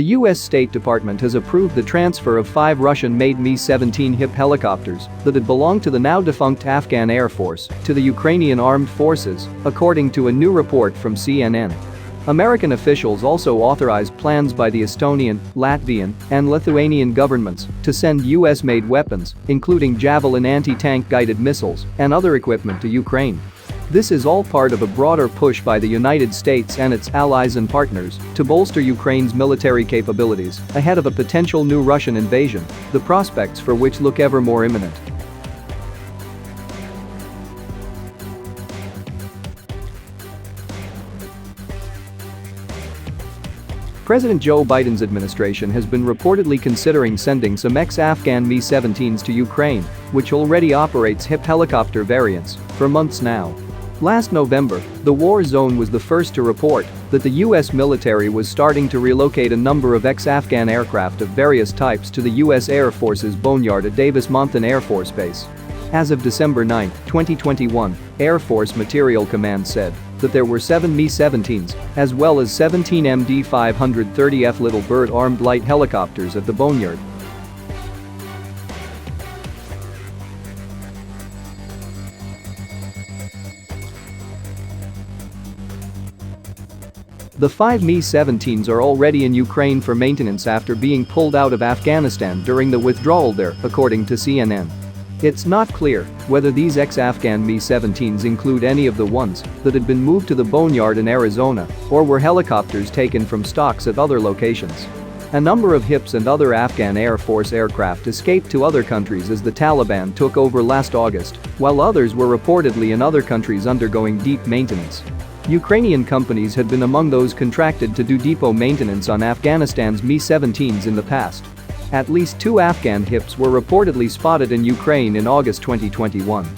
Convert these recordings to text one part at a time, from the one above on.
The U.S. State Department has approved the transfer of 5 Russian-made Mi-17 HIP helicopters that had belonged to the now-defunct Afghan Air Force to the Ukrainian Armed Forces, according to a new report from CNN. American officials also authorized plans by the Estonian, Latvian, and Lithuanian governments to send US-made weapons, including Javelin anti-tank guided missiles and other equipment to Ukraine. This is all part of a broader push by the United States and its allies and partners to bolster Ukraine's military capabilities ahead of a potential new Russian invasion, the prospects for which look ever more imminent. President Joe Biden's administration has been reportedly considering sending some ex-Afghan Mi-17s to Ukraine, which already operates HIP helicopter variants, for months now. Last November, the war zone was the first to report that the U.S. military was starting to relocate a number of ex-Afghan aircraft of various types to the U.S. Air Force's boneyard at Davis-Monthan Air Force Base. As of December 9, 2021, Air Force Material Command said that there were 7 Mi-17s, as well as 17 MD-530F Little Bird armed light helicopters at the boneyard. The 5 Mi-17s are already in Ukraine for maintenance after being pulled out of Afghanistan during the withdrawal there, according to CNN. It's not clear whether these ex-Afghan Mi-17s include any of the ones that had been moved to the boneyard in Arizona or were helicopters taken from stocks at other locations. A number of HIPs and other Afghan Air Force aircraft escaped to other countries as the Taliban took over last August, while others were reportedly in other countries undergoing deep maintenance. Ukrainian companies had been among those contracted to do depot maintenance on Afghanistan's Mi-17s in the past. At least 2 Afghan HIPs were reportedly spotted in Ukraine in August 2021.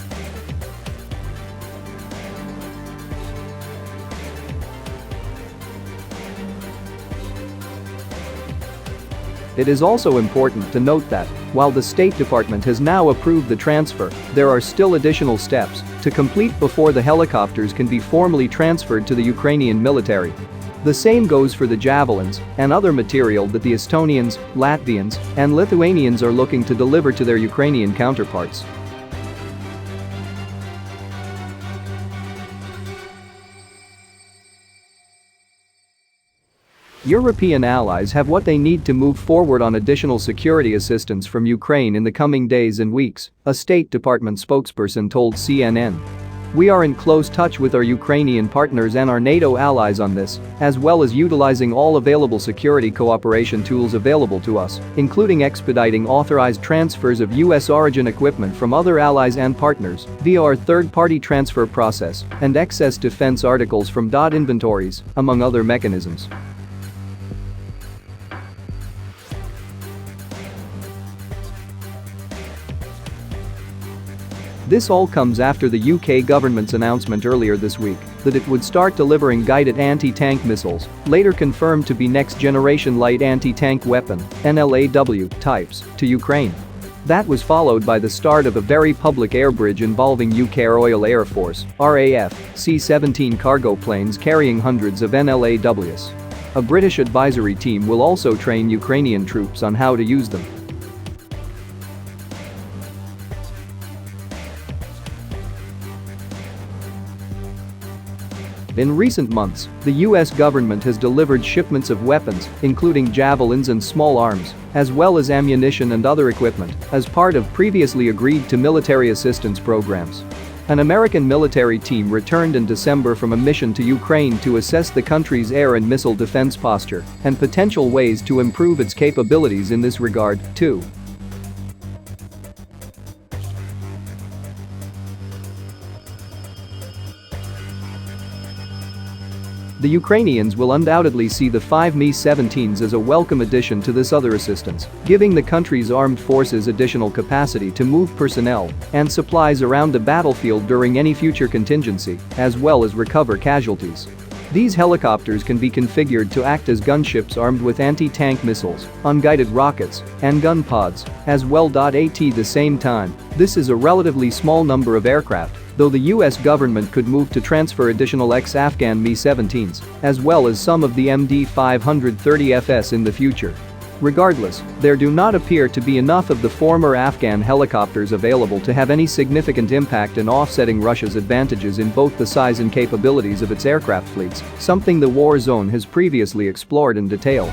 It is also important to note that, while the State Department has now approved the transfer, there are still additional steps to complete before the helicopters can be formally transferred to the Ukrainian military. The same goes for the Javelins and other material that the Estonians, Latvians, and Lithuanians are looking to deliver to their Ukrainian counterparts. European allies have what they need to move forward on additional security assistance from Ukraine in the coming days and weeks, a State Department spokesperson told CNN. We are in close touch with our Ukrainian partners and our NATO allies on this, as well as utilizing all available security cooperation tools available to us, including expediting authorized transfers of U.S. origin equipment from other allies and partners via our third-party transfer process and excess defense articles from inventories, among other mechanisms. This all comes after the UK government's announcement earlier this week that it would start delivering guided anti-tank missiles, later confirmed to be next-generation light anti-tank weapon (NLAW) types, to Ukraine. That was followed by the start of a very public air bridge involving UK Royal Air Force (RAF) C-17 cargo planes carrying hundreds of NLAWs. A British advisory team will also train Ukrainian troops on how to use them. In recent months, the U.S. government has delivered shipments of weapons, including javelins and small arms, as well as ammunition and other equipment, as part of previously agreed to military assistance programs. An American military team returned in December from a mission to Ukraine to assess the country's air and missile defense posture and potential ways to improve its capabilities in this regard, too. The Ukrainians will undoubtedly see the 5 Mi-17s as a welcome addition to this other assistance, giving the country's armed forces additional capacity to move personnel and supplies around the battlefield during any future contingency, as well as recover casualties. These helicopters can be configured to act as gunships armed with anti-tank missiles, unguided rockets, and gun pods, as well. At the same time, this is a relatively small number of aircraft though the US government could move to transfer additional ex-Afghan Mi-17s, as well as some of the MD-530FS in the future. Regardless, there do not appear to be enough of the former Afghan helicopters available to have any significant impact in offsetting Russia's advantages in both the size and capabilities of its aircraft fleets, something the war zone has previously explored in detail.